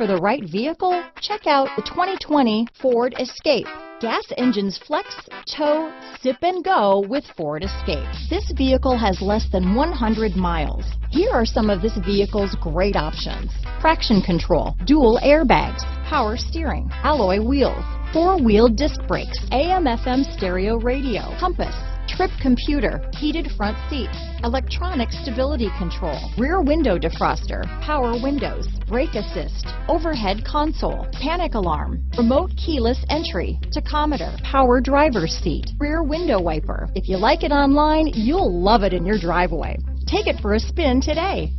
for the right vehicle? Check out the 2020 Ford Escape. Gas engines flex, tow, sip and go with Ford Escape. This vehicle has less than 100 miles. Here are some of this vehicle's great options: traction control, dual airbags, power steering, alloy wheels, four-wheel disc brakes, AM/FM stereo radio, compass, trip computer, heated front seats, electronic stability control, rear window defroster, power windows, brake assist, overhead console, panic alarm, remote keyless entry, tachometer, power driver's seat, rear window wiper. If you like it online, you'll love it in your driveway. Take it for a spin today.